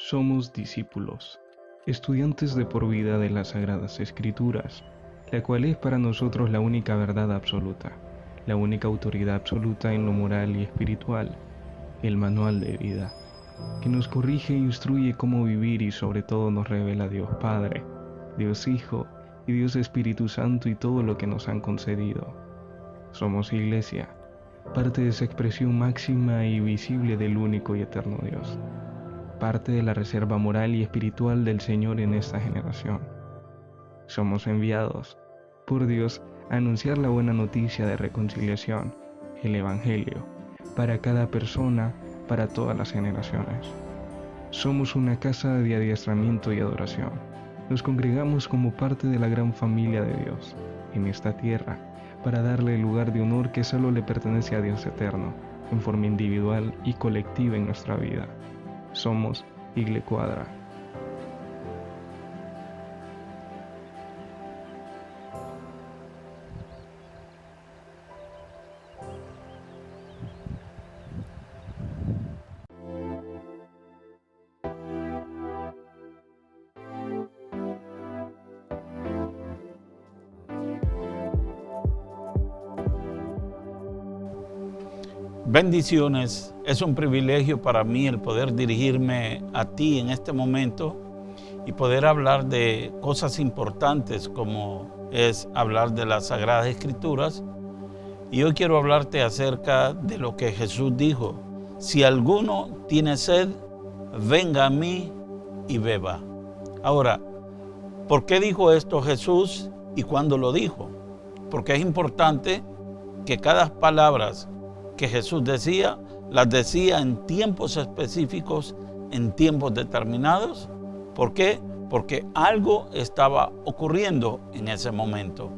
Somos discípulos, estudiantes de por vida de las Sagradas Escrituras, la cual es para nosotros la única verdad absoluta, la única autoridad absoluta en lo moral y espiritual, el manual de vida, que nos corrige e instruye cómo vivir y sobre todo nos revela Dios Padre, Dios Hijo y Dios Espíritu Santo y todo lo que nos han concedido. Somos Iglesia, parte de esa expresión máxima y visible del único y eterno Dios, parte de la reserva moral y espiritual del Señor en esta generación. Somos enviados por Dios a anunciar la buena noticia de reconciliación, el Evangelio, para cada persona, para todas las generaciones. Somos una casa de adiestramiento y adoración. Nos congregamos como parte de la gran familia de Dios en esta tierra, para darle el lugar de honor que solo le pertenece a Dios eterno, en forma individual y colectiva en nuestra vida. Somos Igle Cuadra. Bendiciones, es un privilegio para mí el poder dirigirme a ti en este momento y poder hablar de cosas importantes como es hablar de las Sagradas Escrituras. Y hoy quiero hablarte acerca de lo que Jesús dijo: si alguno tiene sed, venga a mí y beba. Ahora, ¿por qué dijo esto Jesús y cuándo lo dijo? Porque es importante que cada palabra que Jesús decía, las decía en tiempos específicos, en tiempos determinados. ¿Por qué? Porque algo estaba ocurriendo en ese momento.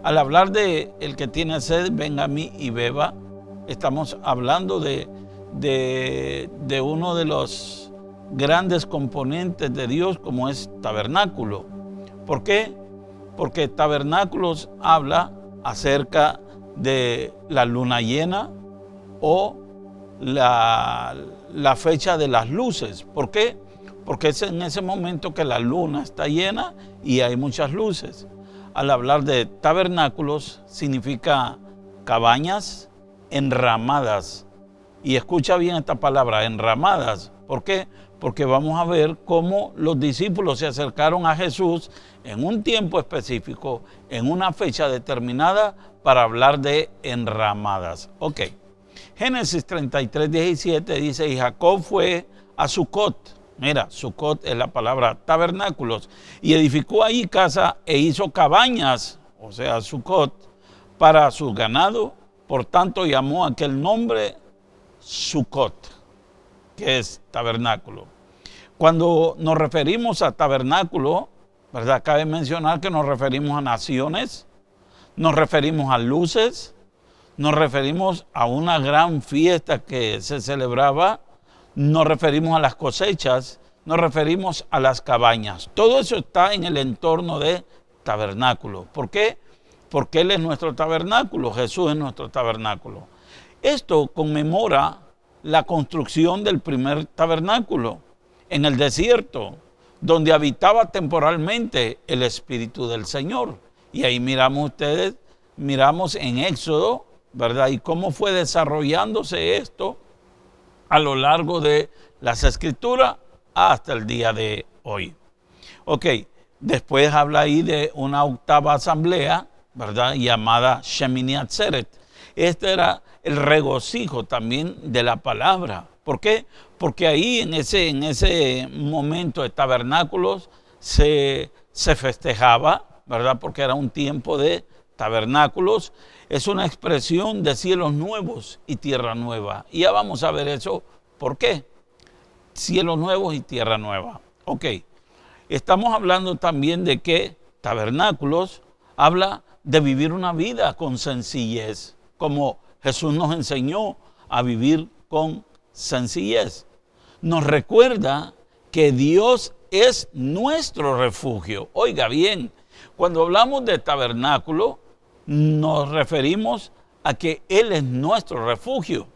Al hablar de el que tiene sed, venga a mí y beba, estamos hablando de uno de los grandes componentes de Dios, como es tabernáculo. ¿Por qué? Porque tabernáculos habla acerca de la luna llena o la fecha de las luces. ¿Por qué? Porque es en ese momento que la luna está llena y hay muchas luces. Al hablar de tabernáculos significa cabañas enramadas. Y escucha bien esta palabra, enramadas. ¿Por qué? Porque vamos a ver cómo los discípulos se acercaron a Jesús en un tiempo específico, en una fecha determinada, para hablar de enramadas. Ok. Génesis 33, 17 dice: y Jacob fue a Sucot. Mira, Sucot es la palabra tabernáculos. Y edificó ahí casa e hizo cabañas, o sea, Sucot, para su ganado. Por tanto, llamó aquel nombre Sucot, que es tabernáculo. Cuando nos referimos a tabernáculo, ¿verdad? Cabe mencionar que nos referimos a naciones, nos referimos a luces, nos referimos a una gran fiesta que se celebraba, nos referimos a las cosechas, nos referimos a las cabañas. Todo eso está en el entorno de tabernáculo. ¿Por qué? Porque Él es nuestro tabernáculo, Jesús es nuestro tabernáculo. Esto conmemora la construcción del primer tabernáculo en el desierto, donde habitaba temporalmente el Espíritu del Señor. Y ahí miramos en Éxodo, ¿verdad? Y cómo fue desarrollándose esto a lo largo de las Escrituras hasta el día de hoy. Ok, después habla ahí de una octava asamblea, ¿verdad? Llamada Shemini Atzeret. Este era el regocijo también de la palabra. ¿Por qué? Porque ahí en ese momento de tabernáculos se festejaba, ¿verdad? Porque era un tiempo de tabernáculos. Es una expresión de cielos nuevos y tierra nueva. Y ya vamos a ver eso. ¿Por qué? Cielos nuevos y tierra nueva. Ok. Estamos hablando también de que tabernáculos habla de vivir una vida con sencillez, como Jesús nos enseñó a vivir con sencillez. Nos recuerda que Dios es nuestro refugio. Oiga bien, cuando hablamos de tabernáculo, nos referimos a que Él es nuestro refugio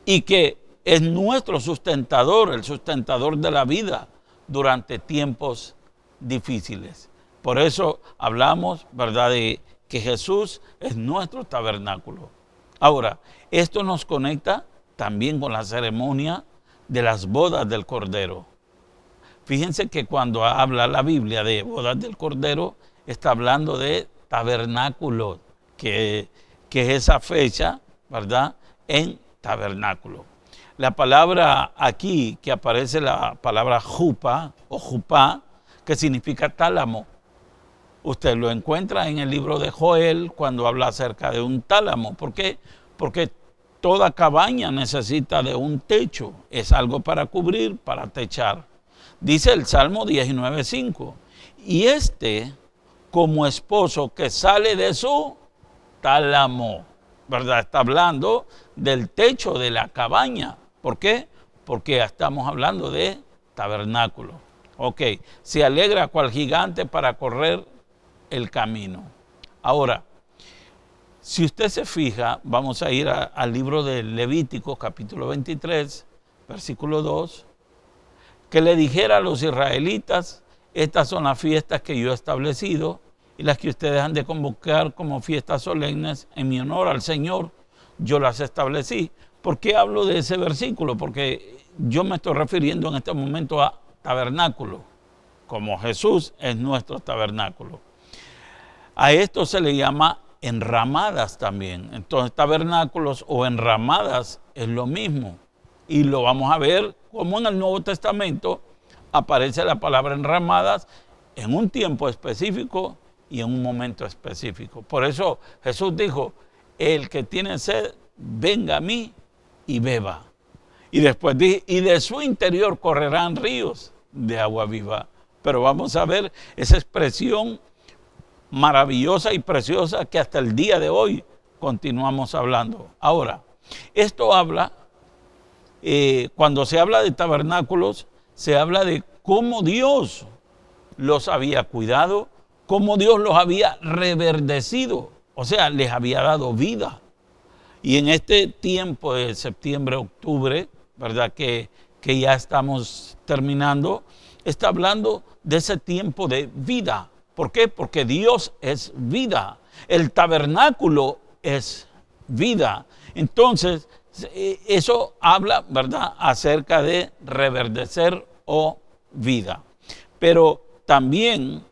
y que es nuestro sustentador, el sustentador de la vida durante tiempos difíciles. Por eso hablamos, ¿verdad?, de que Jesús es nuestro tabernáculo. Ahora, esto nos conecta también con la ceremonia de las bodas del Cordero. Fíjense que cuando habla la Biblia de bodas del Cordero, está hablando de tabernáculo, que es esa fecha, ¿verdad?, en tabernáculo. La palabra aquí, que aparece la palabra jupa o jupá, que significa tálamo. Usted lo encuentra en el libro de Joel cuando habla acerca de un tálamo. ¿Por qué? Porque toda cabaña necesita de un techo. Es algo para cubrir, para techar. Dice el Salmo 19:5. Y como esposo que sale de su tálamo, ¿verdad? Está hablando del techo de la cabaña. ¿Por qué? Porque estamos hablando de tabernáculo. Ok, se alegra cual gigante para correr el camino. Ahora, si usted se fija, vamos a ir al libro de Levítico, capítulo 23, versículo 2, que le dijera a los israelitas: estas son las fiestas que yo he establecido y las que ustedes han de convocar como fiestas solemnes en mi honor al Señor, yo las establecí. ¿Por qué hablo de ese versículo? Porque yo me estoy refiriendo en este momento a tabernáculo, como Jesús es nuestro tabernáculo. A esto se le llama enramadas también. Entonces, tabernáculos o enramadas es lo mismo. Y lo vamos a ver como en el Nuevo Testamento aparece la palabra enramadas en un tiempo específico y en un momento específico. Por eso Jesús dijo: el que tiene sed, venga a mí y beba. Y después dice: y de su interior correrán ríos de agua viva. Pero vamos a ver esa expresión maravillosa y preciosa que hasta el día de hoy continuamos hablando. Ahora, esto habla, cuando se habla de tabernáculos, se habla de cómo Dios los había cuidado, cómo Dios los había reverdecido, o sea, les había dado vida. Y en este tiempo de septiembre, octubre, ¿verdad?, que ya estamos terminando, está hablando de ese tiempo de vida. ¿Por qué? Porque Dios es vida. El tabernáculo es vida. Entonces, eso habla, ¿verdad?, acerca de reverdecer o vida. Pero también,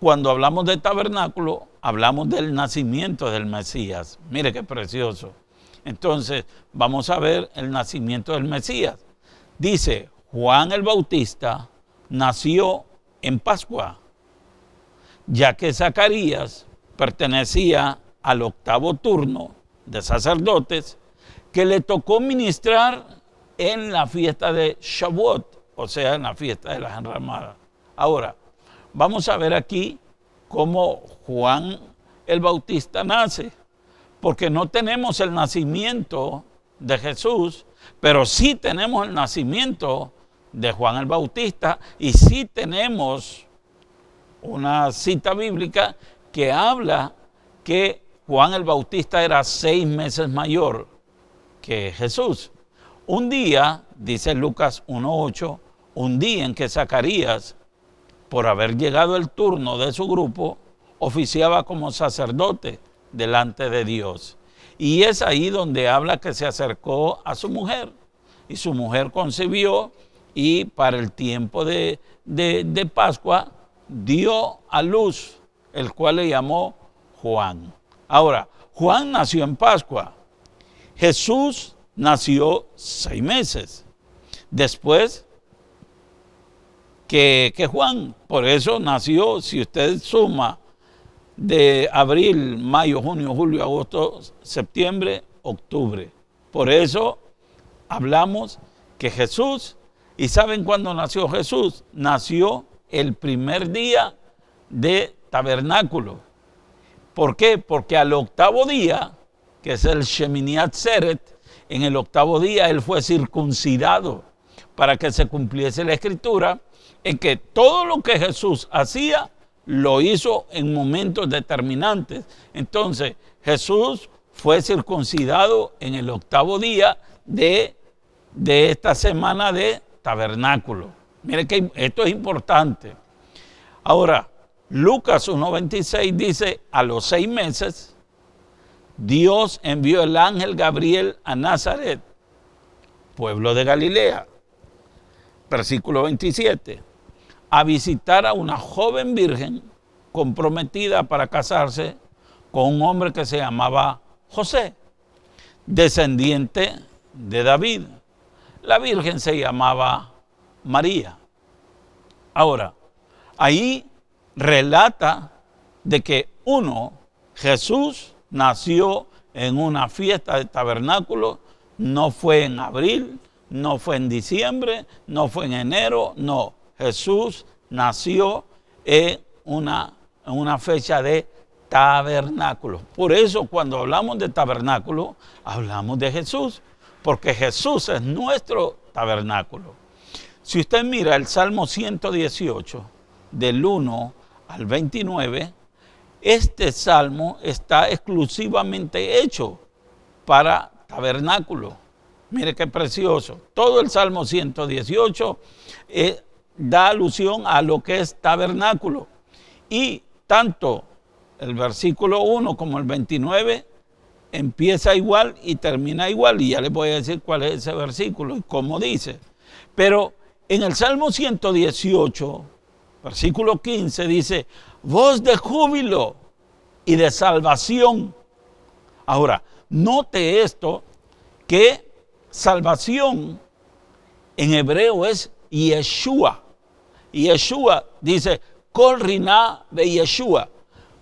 cuando hablamos de tabernáculo, hablamos del nacimiento del Mesías. Mire qué precioso. Entonces, vamos a ver el nacimiento del Mesías. Dice: Juan el Bautista nació en Pascua, ya que Zacarías pertenecía al octavo turno de sacerdotes que le tocó ministrar en la fiesta de Shavuot, o sea, en la fiesta de las enramadas. Ahora, vamos a ver aquí cómo Juan el Bautista nace, porque no tenemos el nacimiento de Jesús, pero sí tenemos el nacimiento de Juan el Bautista y sí tenemos una cita bíblica que habla que Juan el Bautista era 6 meses mayor que Jesús. Un día, dice Lucas 1:8, un día en que Zacarías, por haber llegado el turno de su grupo, oficiaba como sacerdote delante de Dios. Y es ahí donde habla que se acercó a su mujer. Y su mujer concibió y para el tiempo de Pascua dio a luz, el cual le llamó Juan. Ahora, Juan nació en Pascua. Jesús nació 6 meses después que Juan. Por eso nació, si usted suma de abril, mayo, junio, julio, agosto, septiembre, octubre. Por eso hablamos que Jesús, ¿y saben cuándo nació Jesús? Nació el primer día de tabernáculo. ¿Por qué? Porque al octavo día, que es el Shemini Atzeret, en el octavo día él fue circuncidado para que se cumpliese la escritura en que todo lo que Jesús hacía lo hizo en momentos determinantes. Entonces Jesús fue circuncidado en el octavo día de de esta semana de tabernáculo. Mire que esto es importante. Ahora, Lucas 1:26 dice, a los 6 meses, Dios envió el ángel Gabriel a Nazaret, pueblo de Galilea. Versículo 27, a visitar a una joven virgen comprometida para casarse con un hombre que se llamaba José, descendiente de David. La virgen se llamaba María. Ahora, ahí relata de que Jesús nació en una fiesta de tabernáculo, no fue en abril, no fue en diciembre, no fue en enero, no. Jesús nació en una fecha de tabernáculo. Por eso cuando hablamos de tabernáculo, hablamos de Jesús, porque Jesús es nuestro tabernáculo. Si usted mira el Salmo 118, del 1 al 29, este salmo está exclusivamente hecho para tabernáculo. Mire qué precioso. Todo el Salmo 118 da alusión a lo que es tabernáculo. Y tanto el versículo 1 como el 29 empieza igual y termina igual. Y ya les voy a decir cuál es ese versículo y cómo dice. Pero en el Salmo 118, versículo 15 dice, voz de júbilo y de salvación. Ahora, note esto, que salvación en hebreo es Yeshua. Yeshua dice, Kol Riná de Yeshua,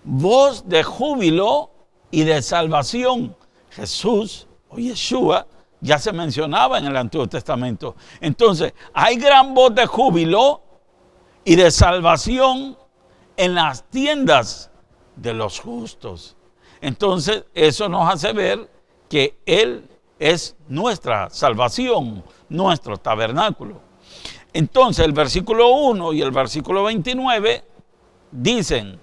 voz de júbilo y de salvación. Jesús o Yeshua ya se mencionaba en el Antiguo Testamento. Entonces, hay gran voz de júbilo y de salvación en las tiendas de los justos. Entonces, eso nos hace ver que Él es nuestra salvación, nuestro tabernáculo. Entonces, el versículo 1 y el versículo 29 dicen,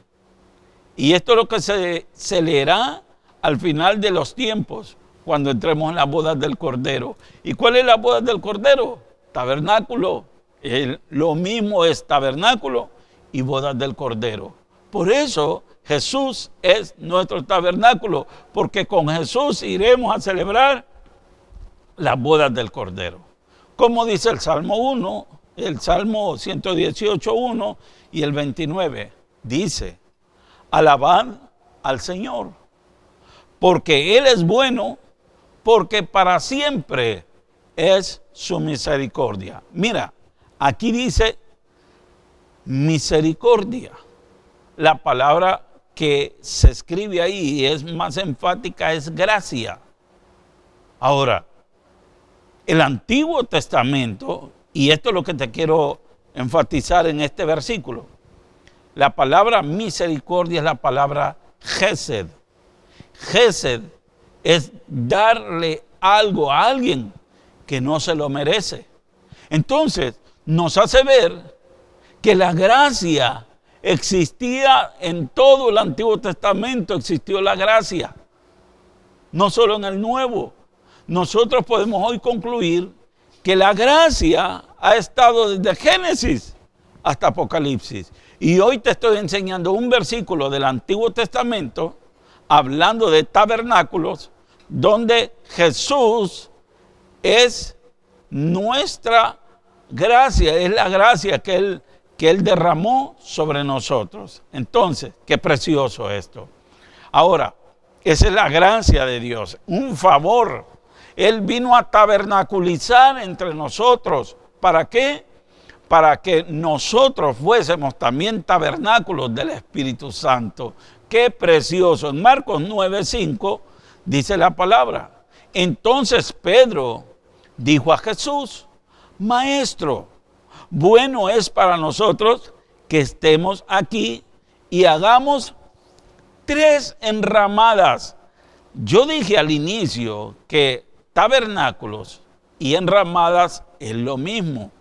y esto es lo que se leerá al final de los tiempos, cuando entremos en las bodas del Cordero. ¿Y cuál es la boda del Cordero? Tabernáculo. Lo mismo es tabernáculo y bodas del Cordero. Por eso Jesús es nuestro tabernáculo, porque con Jesús iremos a celebrar las bodas del Cordero. Como dice el Salmo 1, el Salmo 118:1 y el 29, dice, alabad al Señor, porque Él es bueno, porque para siempre es su misericordia. Mira, aquí dice misericordia. La palabra que se escribe ahí y es más enfática es gracia. Ahora, el Antiguo Testamento, y esto es lo que te quiero enfatizar en este versículo, la palabra misericordia es la palabra Gesed. Gesed es darle algo a alguien que no se lo merece. Entonces, nos hace ver que la gracia existía en todo el Antiguo Testamento, existió la gracia, no solo en el Nuevo. Nosotros podemos hoy concluir que la gracia ha estado desde Génesis hasta Apocalipsis. Y hoy te estoy enseñando un versículo del Antiguo Testamento hablando de tabernáculos, donde Jesús es nuestra gracia, es la gracia que Él derramó sobre nosotros. Entonces, qué precioso esto. Ahora, esa es la gracia de Dios, un favor. Él vino a tabernaculizar entre nosotros. ¿Para qué? Para que nosotros fuésemos también tabernáculos del Espíritu Santo. Qué precioso. En Marcos 9:5 dice la palabra. Entonces Pedro dijo a Jesús, Maestro, bueno es para nosotros que estemos aquí y hagamos 3 enramadas. Yo dije al inicio que tabernáculos y enramadas es lo mismo.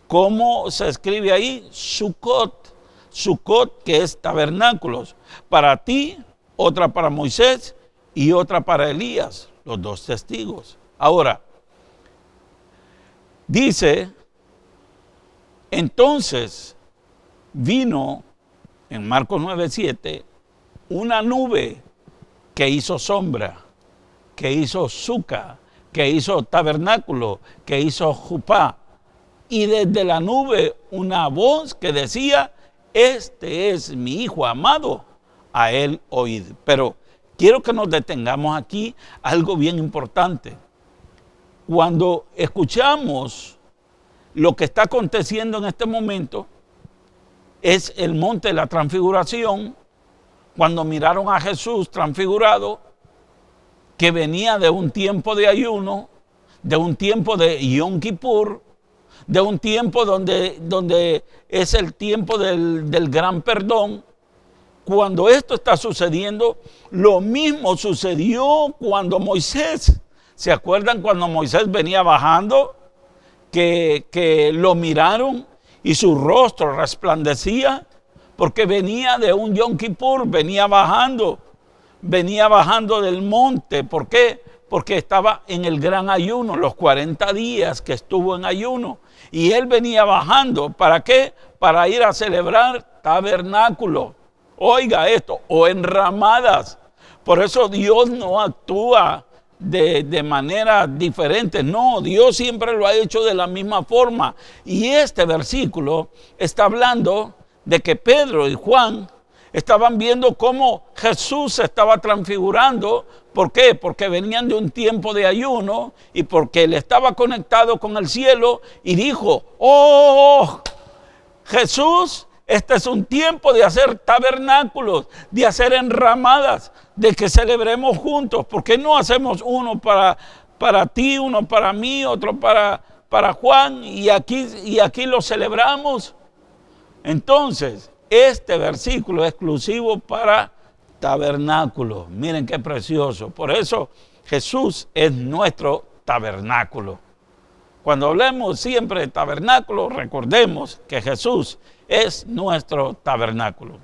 ¿Cómo se escribe ahí? Sukkot. Sukkot, que es tabernáculos. Para ti, otra para Moisés y otra para Elías, los 2 testigos. Ahora, Dice, entonces vino en Marcos 9:7 una nube que hizo sombra, que hizo suca, que hizo tabernáculo, que hizo jupá. Y desde la nube una voz que decía, este es mi Hijo amado, a él oíd. Pero quiero que nos detengamos aquí, algo bien importante. Cuando escuchamos lo que está aconteciendo en este momento, es el monte de la transfiguración, cuando miraron a Jesús transfigurado, que venía de un tiempo de ayuno, de un tiempo de Yom Kippur, de un tiempo donde es el tiempo del gran perdón. Cuando esto está sucediendo, lo mismo sucedió cuando Moisés, ¿se acuerdan cuando Moisés venía bajando? Que lo miraron y su rostro resplandecía, porque venía de un Yom Kippur, venía bajando del monte. ¿Por qué? Porque estaba en el gran ayuno, los 40 días que estuvo en ayuno. Y él venía bajando, ¿para qué? Para ir a celebrar tabernáculo. Oiga esto, o enramadas. Por eso Dios no actúa de manera diferente. No, Dios siempre lo ha hecho de la misma forma. Y este versículo está hablando de que Pedro y Juan estaban viendo cómo Jesús se estaba transfigurando. ¿Por qué? Porque venían de un tiempo de ayuno y porque él estaba conectado con el cielo y dijo, oh, Jesús, este es un tiempo de hacer tabernáculos, de hacer enramadas, de que celebremos juntos. ¿Por qué no hacemos uno para ti, uno para mí, otro para Juan y aquí lo celebramos? Entonces, este versículo es exclusivo para tabernáculo. Miren qué precioso. Por eso Jesús es nuestro tabernáculo. Cuando hablemos siempre de tabernáculo, recordemos que Jesús es nuestro tabernáculo.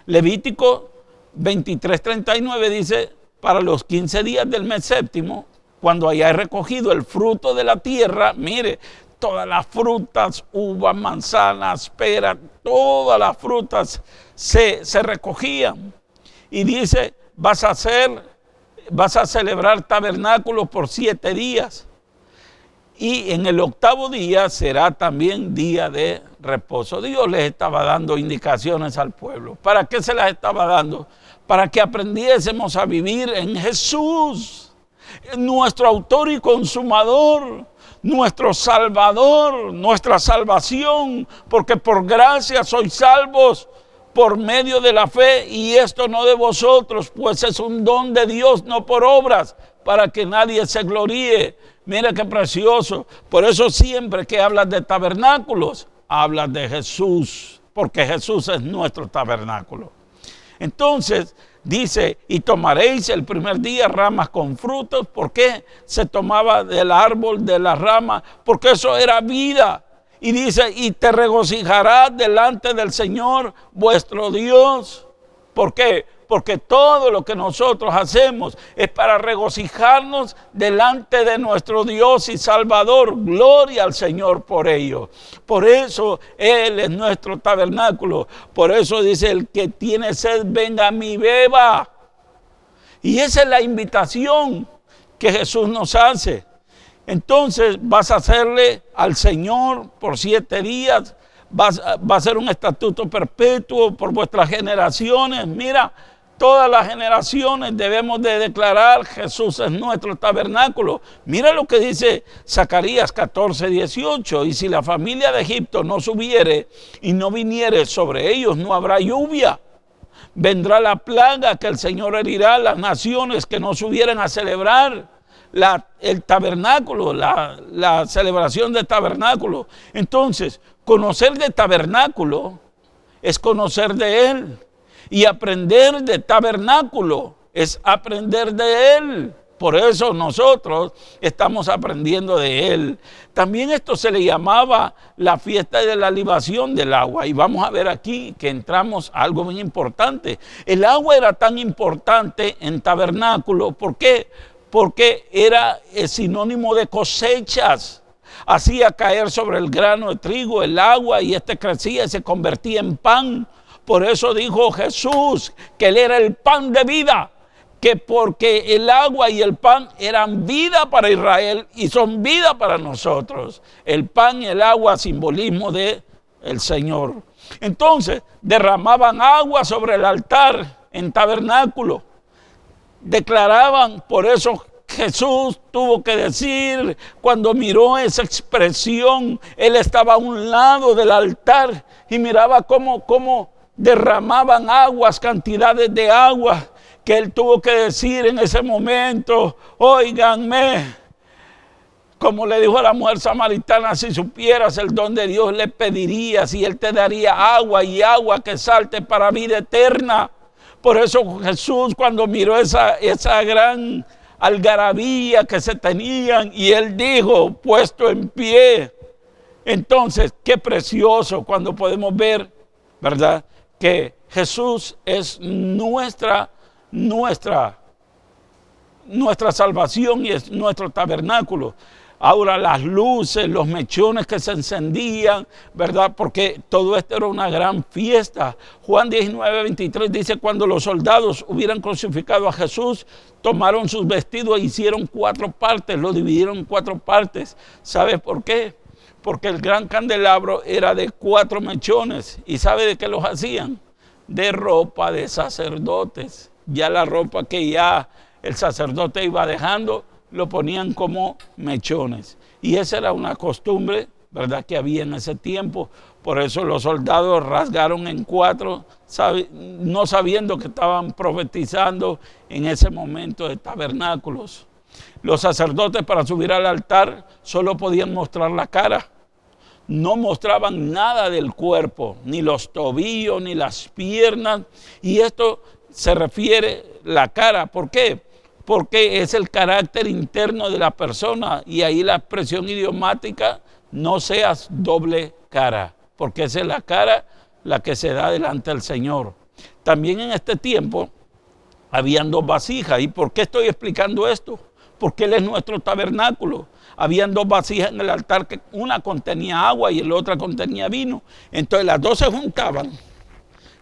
Levítico 23:39 dice, para los 15 días del mes séptimo, cuando hayáis recogido el fruto de la tierra, mire, todas las frutas, uvas, manzanas, peras, todas las frutas se recogían. Y dice, vas a celebrar tabernáculos por 7 días. Y en el 8º día será también día de reposo. Dios les estaba dando indicaciones al pueblo. ¿Para qué se las estaba dando? Para que aprendiésemos a vivir en Jesús, nuestro autor y consumador, nuestro salvador, nuestra salvación, porque por gracia sois salvos por medio de la fe, y esto no de vosotros, pues es un don de Dios, no por obras, para que nadie se gloríe. Mira qué precioso. Por eso siempre que hablas de tabernáculos, hablas de Jesús, porque Jesús es nuestro tabernáculo. Entonces dice, y tomaréis el primer día ramas con frutos. ¿Por qué se tomaba del árbol de la rama? Porque eso era vida. Y dice, y te regocijarás delante del Señor vuestro Dios. ¿Por qué? Porque todo lo que nosotros hacemos es para regocijarnos delante de nuestro Dios y Salvador. Gloria al Señor por ello. Por eso Él es nuestro tabernáculo. Por eso dice, el que tiene sed, venga a mí, beba. Y esa es la invitación que Jesús nos hace. Entonces vas a hacerle al Señor por 7 días. Va a ser un estatuto perpetuo por vuestras generaciones. Mira, todas las generaciones debemos de declarar, Jesús es nuestro tabernáculo. Mira lo que dice Zacarías 14:18. Y si la familia de Egipto no subiere y no viniere sobre ellos, no habrá lluvia. Vendrá la plaga que el Señor herirá a las naciones que no subieren a celebrar el tabernáculo, la celebración del tabernáculo. Entonces, conocer de tabernáculo es conocer de Él. Y aprender de tabernáculo es aprender de Él. Por eso nosotros estamos aprendiendo de Él. También esto se le llamaba la fiesta de la libación del agua. Y vamos a ver aquí que entramos a algo bien importante. El agua era tan importante en tabernáculo. ¿Por qué? Porque era sinónimo de cosechas. hacía caer sobre el grano de trigo el agua y este crecía y se convertía en pan. Por eso dijo Jesús que Él era el pan de vida, que porque el agua y el pan eran vida para Israel y son vida para nosotros. El pan y el agua, simbolismo de el Señor. Entonces, derramaban agua sobre el altar en tabernáculo. Declaraban, por eso Jesús tuvo que decir, cuando miró esa expresión, Él estaba a un lado del altar y miraba cómo derramaban aguas, cantidades de agua, que Él tuvo que decir en ese momento, óiganme, como le dijo a la mujer samaritana, si supieras el don de Dios le pedirías y Él te daría agua y agua que salte para vida eterna. Por eso Jesús, cuando miró esa gran algarabía que se tenían y Él dijo, puesto en pie. Entonces, qué precioso cuando podemos ver, ¿verdad?, que Jesús es nuestra salvación y es nuestro tabernáculo. Ahora las luces, los mechones que se encendían, ¿verdad? Porque todo esto era una gran fiesta. Juan 19:23 dice, cuando los soldados hubieran crucificado a Jesús, tomaron sus vestidos e hicieron 4 partes, lo dividieron en 4 partes. ¿Sabe por qué? Porque el gran candelabro era de 4 mechones. ¿Y sabe de qué los hacían? De ropa de sacerdotes. Ya la ropa que ya el sacerdote iba dejando, lo ponían como mechones. Y esa era una costumbre, ¿verdad?, que había en ese tiempo. Por eso los soldados rasgaron en 4, no sabiendo que estaban profetizando en ese momento de tabernáculos. Los sacerdotes, para subir al altar, solo podían mostrar la cara. No mostraban nada del cuerpo, ni los tobillos, ni las piernas. Y esto se refiere la cara. ¿Por qué? Porque es el carácter interno de la persona, y ahí la expresión idiomática, no seas doble cara, porque esa es la cara la que se da delante del Señor. También en este tiempo habían 2 vasijas. ¿Y por qué estoy explicando esto? Porque Él es nuestro tabernáculo. Habían 2 vasijas en el altar, que una contenía agua y la otra contenía vino. Entonces las 2 se juntaban,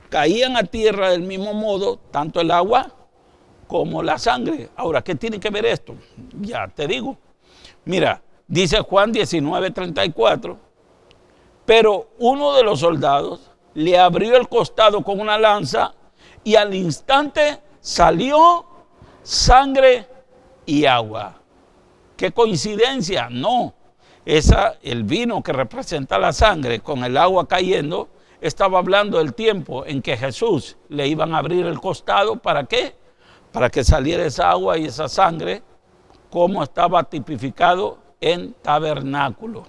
caían a tierra del mismo modo, tanto el agua como la sangre. Ahora, ¿qué tiene que ver esto? Ya te digo. Mira, dice Juan 19:34, pero uno de los soldados le abrió el costado con una lanza y al instante salió sangre y agua. ¿Qué coincidencia? No. El vino que representa la sangre con el agua cayendo, estaba hablando del tiempo en que Jesús le iban a abrir el costado. ¿Para qué? Para que saliera esa agua y esa sangre, como estaba tipificado en tabernáculo.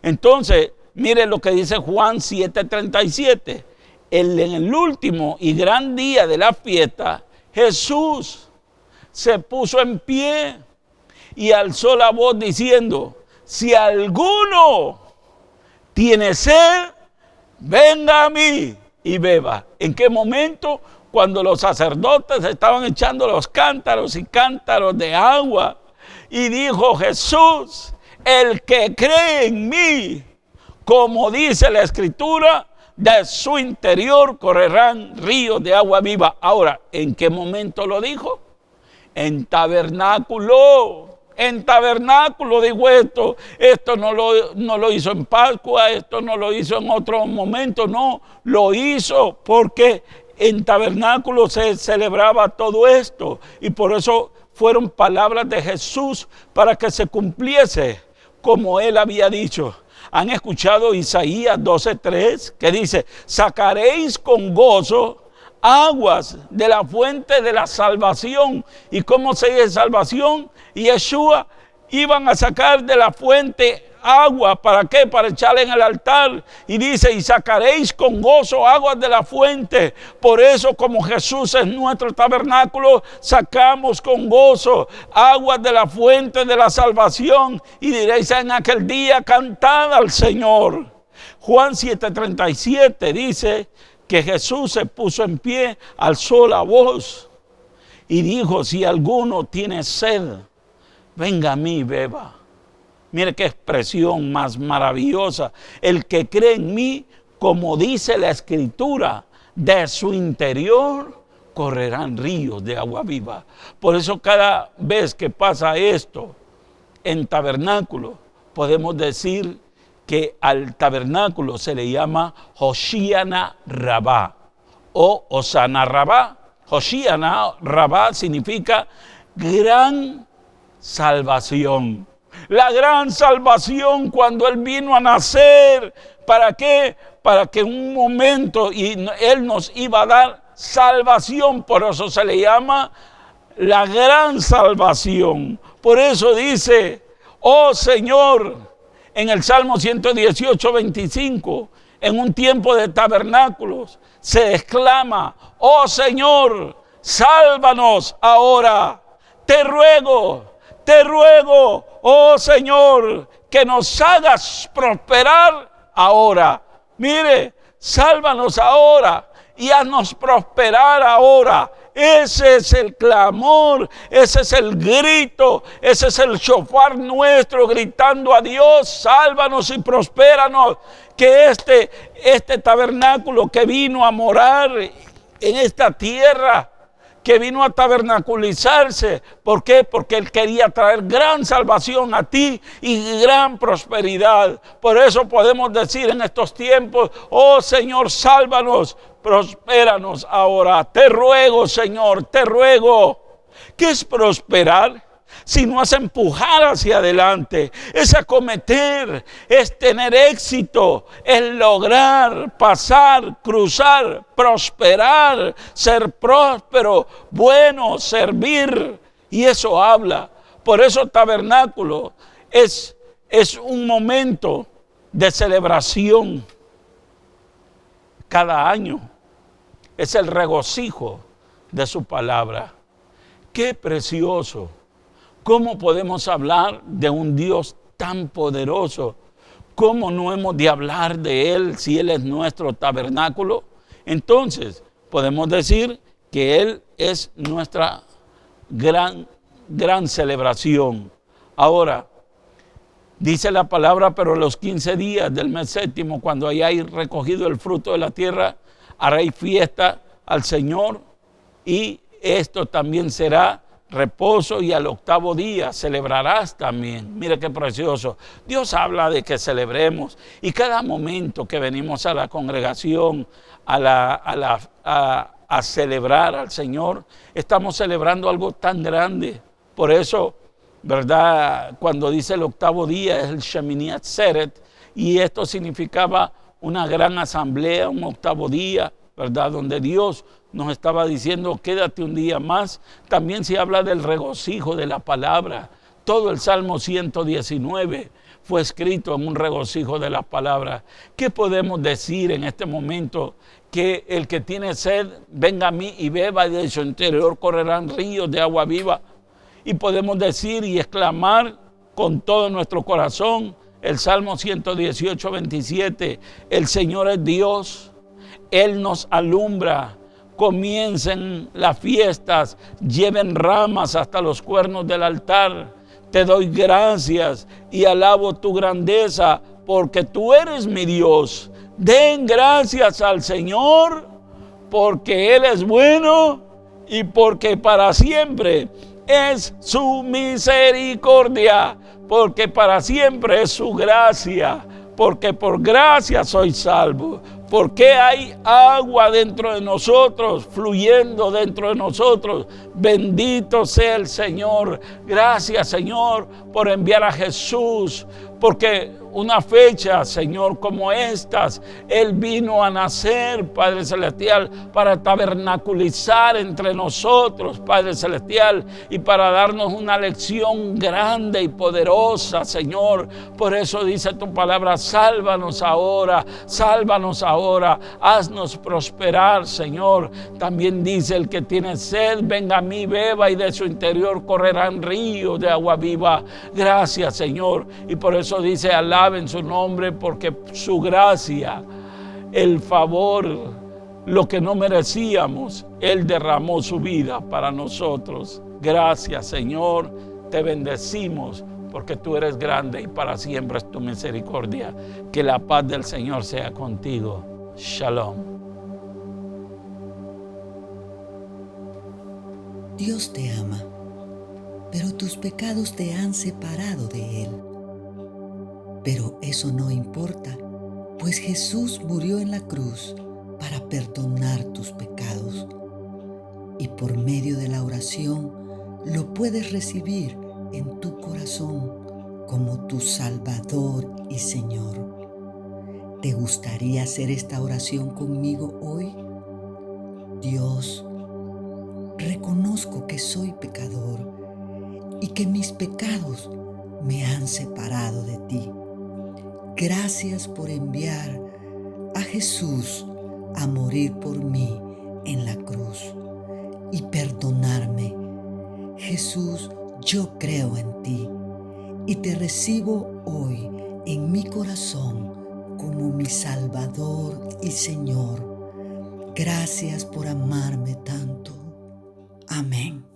Entonces, mire lo que dice Juan 7:37. En el último y gran día de la fiesta, Jesús se puso en pie y alzó la voz diciendo, si alguno tiene sed, venga a mí y beba. ¿En qué momento? Cuando los sacerdotes estaban echando los cántaros y cántaros de agua. Y dijo Jesús, el que cree en mí, como dice la Escritura, de su interior correrán ríos de agua viva. Ahora, ¿en qué momento lo dijo? En tabernáculo. En tabernáculo dijo esto. Esto no lo hizo en Pascua, esto no lo hizo en otro momento, no. Lo hizo porque en tabernáculo se celebraba todo esto, y por eso fueron palabras de Jesús para que se cumpliese como Él había dicho. ¿Han escuchado Isaías 12:3? Que dice, sacaréis con gozo aguas de la fuente de la salvación. ¿Y cómo se dice salvación? Yeshua iban a sacar de la fuente agua. ¿Para qué? Para echarle en el altar. Y dice, y sacaréis con gozo aguas de la fuente. Por eso, como Jesús es nuestro tabernáculo, sacamos con gozo aguas de la fuente de la salvación. Y diréis en aquel día, cantad al Señor. Juan 7:37 dice que Jesús se puso en pie, alzó la voz y dijo, si alguno tiene sed, venga a mí, beba. Mire qué expresión más maravillosa. El que cree en mí, como dice la Escritura, de su interior correrán ríos de agua viva. Por eso cada vez que pasa esto en tabernáculo, podemos decir que al tabernáculo se le llama Hoshiana Rabá o Osana Rabá. Hoshiana Rabá significa gran salvación. La gran salvación cuando Él vino a nacer. ¿Para qué? Para que en un momento Él nos iba a dar salvación. Por eso se le llama la gran salvación. Por eso dice, oh Señor, en el Salmo 118, 25, en un tiempo de tabernáculos, se exclama, oh Señor, sálvanos ahora. Te ruego, oh Señor, que nos hagas prosperar ahora. Mire, sálvanos ahora y haznos prosperar ahora. Ese es el clamor, ese es el grito, ese es el shofar nuestro gritando a Dios, sálvanos y prospéranos. Que este tabernáculo que vino a morar en esta tierra, que vino a tabernaculizarse. ¿Por qué? Porque Él quería traer gran salvación a ti y gran prosperidad. Por eso podemos decir en estos tiempos, oh Señor, sálvanos, prospéranos ahora. Te ruego, Señor, te ruego. ¿Qué es prosperar? Si no es empujar hacia adelante, es acometer, es tener éxito, es lograr, pasar, cruzar, prosperar, ser próspero, bueno, servir. Y eso habla. Por eso tabernáculo es un momento de celebración cada año. Es el regocijo de su palabra. ¡Qué precioso! ¿Cómo podemos hablar de un Dios tan poderoso? ¿Cómo no hemos de hablar de Él si Él es nuestro tabernáculo? Entonces, podemos decir que Él es nuestra gran celebración. Ahora, dice la palabra, pero los 15 días del mes séptimo, cuando hayáis recogido el fruto de la tierra, haréis fiesta al Señor, y esto también será reposo, y al octavo día celebrarás también. Mire qué precioso. Dios habla de que celebremos, y cada momento que venimos a la congregación a celebrar al Señor, estamos celebrando algo tan grande. Por eso, ¿verdad? Cuando dice el octavo día es el Shemini Atzeret, y esto significaba una gran asamblea, un octavo día, ¿verdad? Donde Dios nos estaba diciendo, quédate un día más. También se habla del regocijo de la palabra. Todo el Salmo 119 fue escrito en un regocijo de la palabra. ¿Qué podemos decir en este momento? Que el que tiene sed, venga a mí y beba, y de su interior correrán ríos de agua viva. Y podemos decir y exclamar con todo nuestro corazón el Salmo 118, 27, el Señor es Dios, Él nos alumbra. Comiencen las fiestas, lleven ramas hasta los cuernos del altar. Te doy gracias y alabo tu grandeza, porque tú eres mi Dios. Den gracias al Señor, porque Él es bueno y porque para siempre es su misericordia, porque para siempre es su gracia, porque por gracia soy salvo. Porque hay agua dentro de nosotros, fluyendo dentro de nosotros. Bendito sea el Señor. Gracias, Señor, por enviar a Jesús. Porque una fecha, Señor, como estas, Él vino a nacer, Padre Celestial, para tabernaculizar entre nosotros, Padre Celestial, y para darnos una lección grande y poderosa, Señor. Por eso dice tu palabra, sálvanos ahora, haznos prosperar, Señor. También dice, el que tiene sed, venga a mí, beba, y de su interior correrán ríos de agua viva. Gracias, Señor. Y por eso dice, alaben su nombre, porque su gracia, el favor, lo que no merecíamos, Él derramó su vida para nosotros. Gracias, Señor, te bendecimos porque tú eres grande y para siempre es tu misericordia. Que la paz del Señor sea contigo. Shalom. Dios te ama, pero tus pecados te han separado de Él. Pero eso no importa, pues Jesús murió en la cruz para perdonar tus pecados. Y por medio de la oración lo puedes recibir en tu corazón como tu Salvador y Señor. ¿Te gustaría hacer esta oración conmigo hoy? Dios, reconozco que soy pecador y que mis pecados me han separado de ti. Gracias por enviar a Jesús a morir por mí en la cruz y perdonarme. Jesús, yo creo en ti y te recibo hoy en mi corazón como mi Salvador y Señor. Gracias por amarme tanto. Amén.